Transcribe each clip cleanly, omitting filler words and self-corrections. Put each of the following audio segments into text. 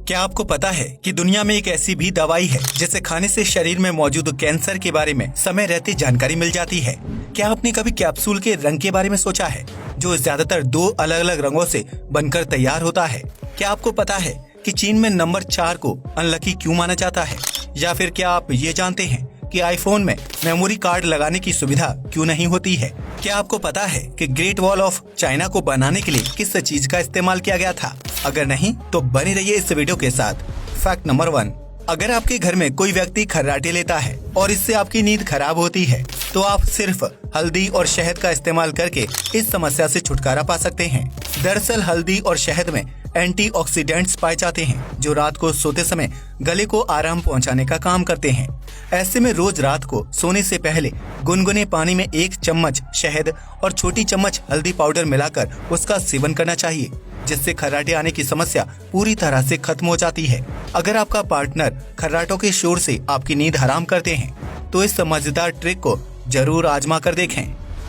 क्या आपको पता है कि दुनिया में एक ऐसी भी दवाई है जिसे खाने से शरीर में मौजूद कैंसर के बारे में समय रहते जानकारी मिल जाती है। क्या आपने कभी कैप्सूल के रंग के बारे में सोचा है, जो ज्यादातर 2 अलग अलग रंगों से बनकर तैयार होता है? क्या आपको पता है कि चीन में नंबर 4 को अनलकी क्यों माना जाता है? या फिर क्या आप ये जानते हैं कि आईफोन में मेमोरी कार्ड लगाने की सुविधा क्यों नहीं होती है? क्या आपको पता है कि ग्रेट वॉल ऑफ चाइना को बनाने के लिए किस चीज का इस्तेमाल किया गया था? अगर नहीं तो बने रहिए इस वीडियो के साथ। फैक्ट नंबर 1, अगर आपके घर में कोई व्यक्ति खर्राटे लेता है और इससे आपकी नींद खराब होती है, तो आप सिर्फ हल्दी और शहद का इस्तेमाल करके इस समस्या से छुटकारा पा सकते हैं। दरअसल हल्दी और शहद में एंटीऑक्सीडेंट्स पाए जाते हैं, जो रात को सोते समय गले को आराम पहुंचाने का काम करते हैं। ऐसे में रोज रात को सोने से पहले गुनगुने पानी में 1 चम्मच शहद और छोटी चम्मच हल्दी पाउडर मिलाकर उसका सेवन करना चाहिए, जिससे खर्राटे आने की समस्या पूरी तरह से खत्म हो जाती है। अगर आपका पार्टनर खर्राटों के शोर से आपकी नींद हराम करते हैं, तो इस मजेदार ट्रिक को जरूर आजमा कर देखें।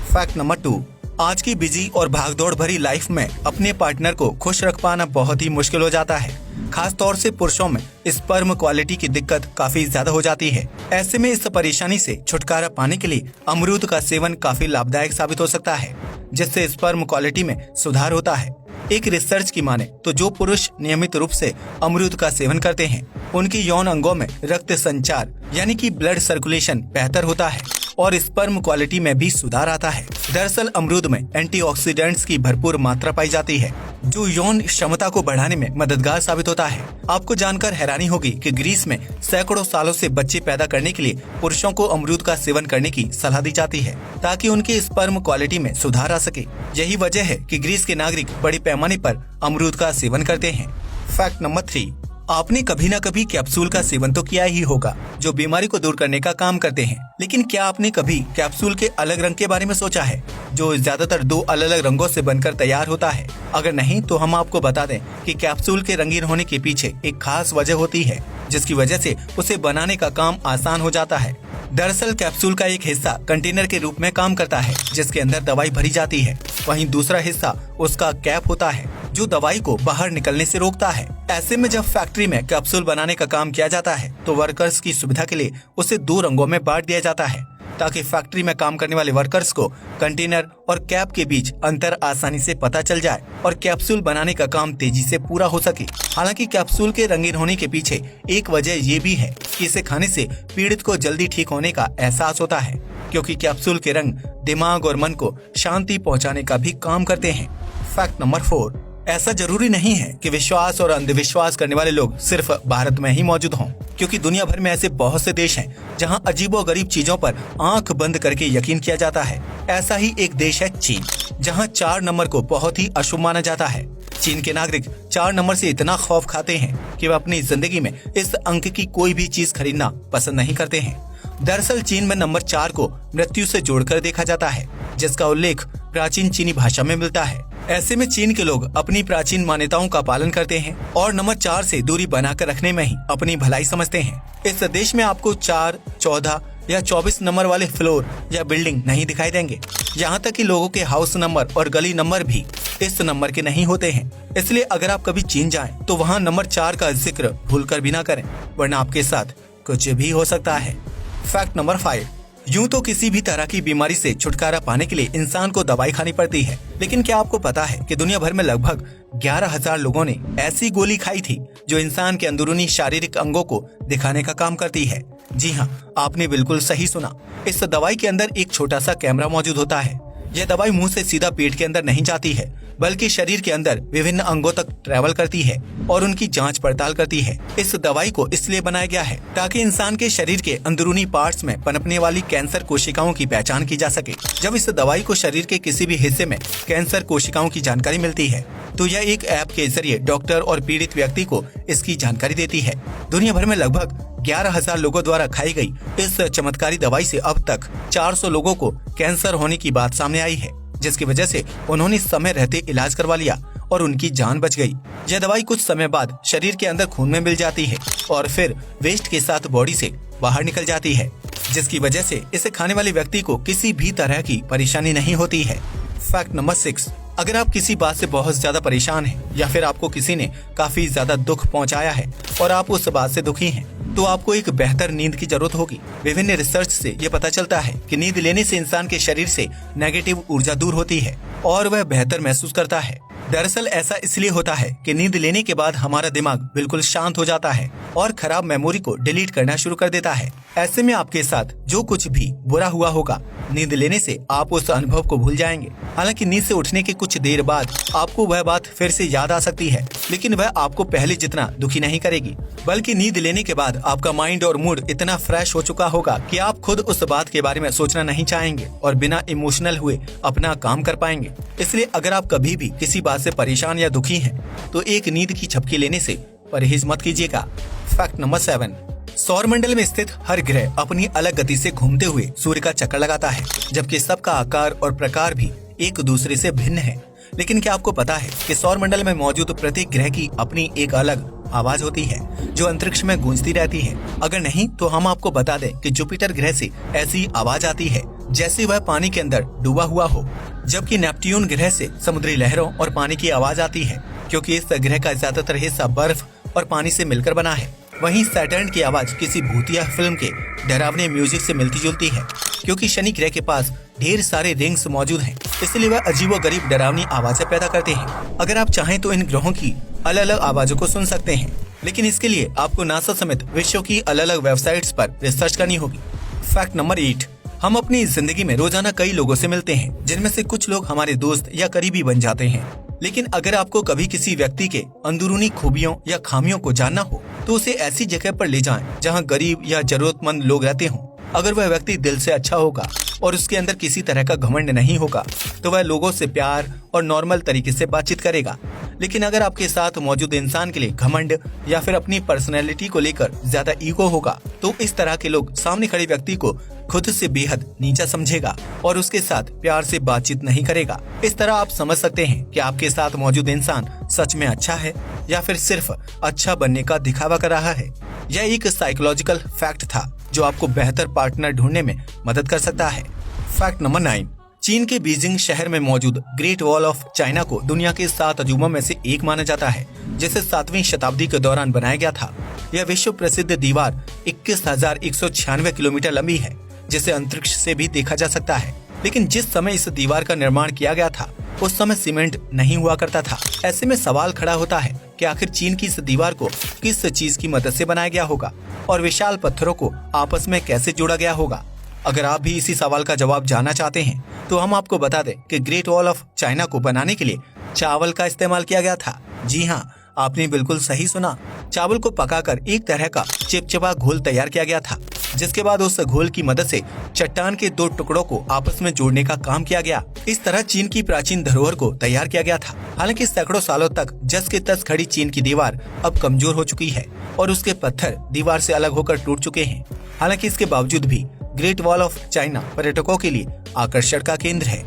फैक्ट नंबर 2, आज की बिजी और भागदौड़ भरी लाइफ में अपने पार्टनर को खुश रख पाना बहुत ही मुश्किल हो जाता है। खास तौर से पुरुषों में स्पर्म क्वालिटी की दिक्कत काफी ज्यादा हो जाती है। ऐसे में इस परेशानी से छुटकारा पाने के लिए अमरूद का सेवन काफी लाभदायक साबित हो सकता है, जिससे स्पर्म क्वालिटी में सुधार होता है। एक रिसर्च की माने तो जो पुरुष नियमित रूप से अमरूद का सेवन करते हैं, उनकी यौन अंगों में रक्त संचार यानी कि ब्लड सर्कुलेशन बेहतर होता है और स्पर्म क्वालिटी में भी सुधार आता है। दरअसल अमरूद में एंटीऑक्सीडेंट्स की भरपूर मात्रा पाई जाती है, जो यौन क्षमता को बढ़ाने में मददगार साबित होता है। आपको जानकर हैरानी होगी कि ग्रीस में सैकड़ों सालों से बच्चे पैदा करने के लिए पुरुषों को अमरूद का सेवन करने की सलाह दी जाती है, ताकि उनकी स्पर्म क्वालिटी में सुधार आ सके। यही वजह है कि ग्रीस के नागरिक बड़े पैमाने पर अमरूद का सेवन करते हैं। फैक्ट नंबर 3, आपने कभी न कभी कैप्सूल का सेवन तो किया ही होगा, जो बीमारी को दूर करने का काम करते हैं। लेकिन क्या आपने कभी कैप्सूल के अलग रंग के बारे में सोचा है, जो ज्यादातर 2 अलग अलग रंगों से बनकर तैयार होता है? अगर नहीं तो हम आपको बता दें कि कैप्सूल के रंगीन होने के पीछे एक खास वजह होती है, जिसकी वजह से उसे बनाने का काम आसान हो जाता है। दरअसल कैप्सूल का एक हिस्सा कंटेनर के रूप में काम करता है, जिसके अंदर दवाई भरी जाती है। वहीं दूसरा हिस्सा उसका कैप होता है, जो दवाई को बाहर निकलने से रोकता है। ऐसे में जब फैक्ट्री में कैप्सूल बनाने का काम किया जाता है, तो वर्कर्स की सुविधा के लिए उसे 2 रंगों में बांट दिया जाता है, ताकि फैक्ट्री में काम करने वाले वर्कर्स को कंटेनर और कैप के बीच अंतर आसानी से पता चल जाए और कैप्सूल बनाने का काम तेजी से पूरा हो सके। हालांकि कैप्सूल के रंगीन होने के पीछे एक वजह ये भी है कि इसे खाने से पीड़ित को जल्दी ठीक होने का एहसास होता है, क्योंकि कैप्सूल के रंग दिमाग और मन को शांति पहुँचाने का भी काम करते हैं। फैक्ट नंबर 4, ऐसा जरूरी नहीं है कि विश्वास और अंधविश्वास करने वाले लोग सिर्फ भारत में ही मौजूद हों, क्योंकि दुनिया भर में ऐसे बहुत से देश हैं जहां अजीबोगरीब चीजों पर आंख बंद करके यकीन किया जाता है। ऐसा ही एक देश है चीन, जहां 4 नंबर को बहुत ही अशुभ माना जाता है। चीन के नागरिक 4 नंबर से इतना खौफ खाते हैं कि वे अपनी जिंदगी में इस अंक की कोई भी चीज खरीदना पसंद नहीं करते हैं। दरअसल चीन में नंबर 4 को मृत्यु से जोड़कर देखा जाता है, जिसका उल्लेख प्राचीन चीनी भाषा में मिलता है। ऐसे में चीन के लोग अपनी प्राचीन मान्यताओं का पालन करते हैं और नंबर 4 से दूरी बनाकर रखने में ही अपनी भलाई समझते हैं। इस देश में आपको 4, 14 या 24 नंबर वाले फ्लोर या बिल्डिंग नहीं दिखाई देंगे। यहाँ तक कि लोगों के हाउस नंबर और गली नंबर भी इस नंबर के नहीं होते हैं। इसलिए अगर आप कभी चीन जाएं, तो वहाँ नंबर 4 का जिक्र भूलकर भी ना करें, वरना आपके साथ कुछ भी हो सकता है। फैक्ट नंबर 5, यूं तो किसी भी तरह की बीमारी से छुटकारा पाने के लिए इंसान को दवाई खानी पड़ती है, लेकिन क्या आपको पता है कि दुनिया भर में लगभग 11,000 लोगों ने ऐसी गोली खाई थी जो इंसान के अंदरूनी शारीरिक अंगों को दिखाने का काम करती है? जी हाँ, आपने बिल्कुल सही सुना। इस दवाई के अंदर एक छोटा सा कैमरा मौजूद होता है। यह दवाई मुंह से सीधा पेट के अंदर नहीं जाती है, बल्कि शरीर के अंदर विभिन्न अंगों तक ट्रैवल करती है और उनकी जांच पड़ताल करती है। इस दवाई को इसलिए बनाया गया है ताकि इंसान के शरीर के अंदरूनी पार्ट्स में पनपने वाली कैंसर कोशिकाओं की पहचान की जा सके। जब इस दवाई को शरीर के किसी भी हिस्से में कैंसर कोशिकाओं की जानकारी मिलती है, तो यह एक ऐप के जरिए डॉक्टर और पीड़ित व्यक्ति को इसकी जानकारी देती है। दुनिया भर में लगभग 11,000 लोगों द्वारा खाई गई इस चमत्कारी दवाई से अब तक 400 लोगों को कैंसर होने की बात सामने आई है, जिसकी वजह से उन्होंने समय रहते इलाज करवा लिया और उनकी जान बच गई। यह दवाई कुछ समय बाद शरीर के अंदर खून में मिल जाती है और फिर वेस्ट के साथ बॉडी से बाहर निकल जाती है, जिसकी वजह से इसे खाने वाले व्यक्ति को किसी भी तरह की परेशानी नहीं होती है। फैक्ट नंबर 6, अगर आप किसी बात से बहुत ज्यादा परेशान हैं या फिर आपको किसी ने काफी ज्यादा दुख पहुंचाया है और आप उस बात से दुखी हैं, तो आपको एक बेहतर नींद की जरूरत होगी। विभिन्न रिसर्च से ये पता चलता है कि नींद लेने से इंसान के शरीर से नेगेटिव ऊर्जा दूर होती है और वह बेहतर महसूस करता है। दरअसल ऐसा इसलिए होता है कि नींद लेने के बाद हमारा दिमाग बिल्कुल शांत हो जाता है और खराब मेमोरी को डिलीट करना शुरू कर देता है। ऐसे में आपके साथ जो कुछ भी बुरा हुआ होगा, नींद लेने से आप उस अनुभव को भूल जाएंगे। हालांकि नींद से उठने के कुछ देर बाद आपको वह बात फिर से याद आ सकती है, लेकिन वह आपको पहले जितना दुखी नहीं करेगी, बल्कि नींद लेने के बाद आपका माइंड और मूड इतना फ्रेश हो चुका होगा कि आप खुद उस बात के बारे में सोचना नहीं चाहेंगे और बिना इमोशनल हुए अपना काम कर पाएंगे। इसलिए अगर आप कभी भी किसी बात से परेशान या दुखी हैं, तो एक नींद की झपकी लेने से परहेज मत कीजिएगा। फैक्ट नंबर 7, सौर मंडल में स्थित हर ग्रह अपनी अलग गति से घूमते हुए सूर्य का चक्कर लगाता है, जबकि सबका आकार और प्रकार भी एक दूसरे से भिन्न है। लेकिन क्या आपको पता है कि सौर मंडल में मौजूद प्रत्येक ग्रह की अपनी एक अलग आवाज होती है जो अंतरिक्ष में गूंजती रहती है? अगर नहीं तो हम आपको बता दें कि जुपिटर ग्रह से ऐसी आवाज आती है जैसे वह पानी के अंदर डूबा हुआ हो, जबकि नेपट्यून ग्रह से समुद्री लहरों और पानी की आवाज आती है, क्योंकि इस ग्रह का ज्यादातर हिस्सा बर्फ और पानी से मिलकर बना है। वहीं सैटर्न की आवाज किसी भूतिया फिल्म के डरावने म्यूजिक से मिलती जुलती है, क्योंकि शनि ग्रह के पास ढेर सारे रिंग्स मौजूद हैं, इसलिए वह अजीबोगरीब डरावनी आवाजें पैदा करते हैं। अगर आप चाहें तो इन ग्रहों की अलग अलग आवाजों को सुन सकते हैं, लेकिन इसके लिए आपको नासा समेत विश्व की अलग अलग वेबसाइट्स पर रिसर्च करनी होगी। फैक्ट नंबर 8, हम अपनी जिंदगी में रोजाना कई लोगों से मिलते हैं, जिनमें से कुछ लोग हमारे दोस्त या करीबी बन जाते हैं। लेकिन अगर आपको कभी किसी व्यक्ति के अंदरूनी खूबियों या खामियों को जानना हो, तो उसे ऐसी जगह पर ले जाएं जहां गरीब या जरूरतमंद लोग रहते हों। अगर वह व्यक्ति दिल से अच्छा होगा और उसके अंदर किसी तरह का घमंड नहीं होगा, तो वह लोगों से प्यार और नॉर्मल तरीके से बातचीत करेगा। लेकिन अगर आपके साथ मौजूद इंसान के लिए घमंड या फिर अपनी पर्सनैलिटी को लेकर ज्यादा ईगो होगा, तो इस तरह के लोग सामने खड़े व्यक्ति को खुद से बेहद नीचा समझेगा और उसके साथ प्यार से बातचीत नहीं करेगा। इस तरह आप समझ सकते हैं कि आपके साथ मौजूद इंसान सच में अच्छा है या फिर सिर्फ अच्छा बनने का दिखावा कर रहा है। यह एक साइकोलॉजिकल फैक्ट था जो आपको बेहतर पार्टनर ढूंढने में मदद कर सकता है। फैक्ट नंबर 9, चीन के बीजिंग शहर में मौजूद ग्रेट वॉल ऑफ चाइना को दुनिया के 7 अजूबों में से एक माना जाता है, जिसे 7वीं शताब्दी के दौरान बनाया गया था। यह विश्व प्रसिद्ध दीवार 21,196 किलोमीटर लंबी है, जिसे अंतरिक्ष से भी देखा जा सकता है। लेकिन जिस समय इस दीवार का निर्माण किया गया था, उस समय सीमेंट नहीं हुआ करता था। ऐसे में सवाल खड़ा होता है कि आखिर चीन की इस दीवार को किस चीज की मदद से बनाया गया होगा और विशाल पत्थरों को आपस में कैसे जोड़ा गया होगा। अगर आप भी इसी सवाल का जवाब जानना चाहते हैं, तो हम आपको बता दें कि ग्रेट वॉल ऑफ चाइना को बनाने के लिए चावल का इस्तेमाल किया गया था। जी हाँ, आपने बिल्कुल सही सुना। चावल को पकाकर एक तरह का चिपचिपा घोल तैयार किया गया था, जिसके बाद उस घोल की मदद से चट्टान के 2 टुकड़ों को आपस में जोड़ने का काम किया गया। इस तरह चीन की प्राचीन धरोहर को तैयार किया गया था। हालांकि सैकड़ों सालों तक जस के तस खड़ी चीन की दीवार अब कमजोर हो चुकी है और उसके पत्थर दीवार से अलग होकर टूट चुके हैं। हालांकि इसके बावजूद भी ग्रेट वॉल ऑफ चाइना पर्यटकों के लिए आकर्षण का केंद्र है।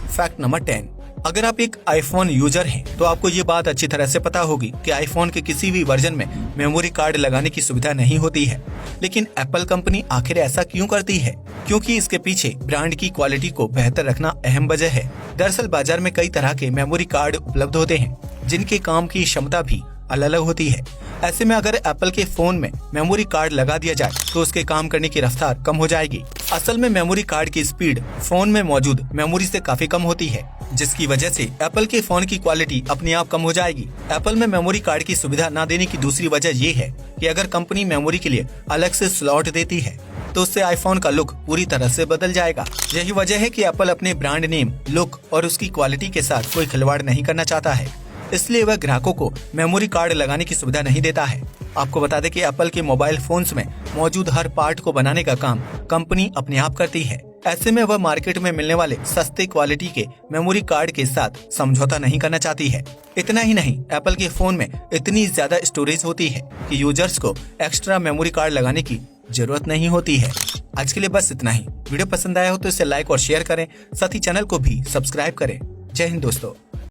फैक्ट नंबर 10, अगर आप एक आईफोन यूजर हैं, तो आपको ये बात अच्छी तरह से पता होगी कि आईफोन के किसी भी वर्जन में मेमोरी कार्ड लगाने की सुविधा नहीं होती है। लेकिन एप्पल कंपनी आखिर ऐसा क्यों करती है? क्योंकि इसके पीछे ब्रांड की क्वालिटी को बेहतर रखना अहम वजह है। दरअसल बाजार में कई तरह के मेमोरी कार्ड उपलब्ध होते हैं, जिनके काम की क्षमता भी अलग अलग होती है। ऐसे में अगर एप्पल के फोन में मेमोरी कार्ड लगा दिया जाए, तो उसके काम करने की रफ्तार कम हो जाएगी। असल में मेमोरी कार्ड की स्पीड फोन में मौजूद मेमोरी से काफी कम होती है, जिसकी वजह से एप्पल के फोन की क्वालिटी अपने आप कम हो जाएगी। एप्पल में मेमोरी कार्ड की सुविधा न देने की दूसरी वजह ये है कि अगर कंपनी मेमोरी के लिए अलग से स्लॉट देती है, तो उससे आईफोन का लुक पूरी तरह से बदल जाएगा। यही वजह है कि एप्पल अपने ब्रांड नेम, लुक और उसकी क्वालिटी के साथ कोई खिलवाड़ नहीं करना चाहता है, इसलिए वह ग्राहकों को मेमोरी कार्ड लगाने की सुविधा नहीं देता है। आपको बता दें कि एप्पल के मोबाइल फोन्स में मौजूद हर पार्ट को बनाने का काम कंपनी अपने आप करती है। ऐसे में वह मार्केट में मिलने वाले सस्ते क्वालिटी के मेमोरी कार्ड के साथ समझौता नहीं करना चाहती है। इतना ही नहीं, एप्पल के फोन में इतनी ज्यादा स्टोरेज होती है कि यूजर्स को एक्स्ट्रा मेमोरी कार्ड लगाने की जरूरत नहीं होती है। आज के लिए बस इतना ही। वीडियो पसंद आया हो तो इसे लाइक और शेयर करें, साथ ही चैनल को भी सब्सक्राइब करें। जय हिंद दोस्तों।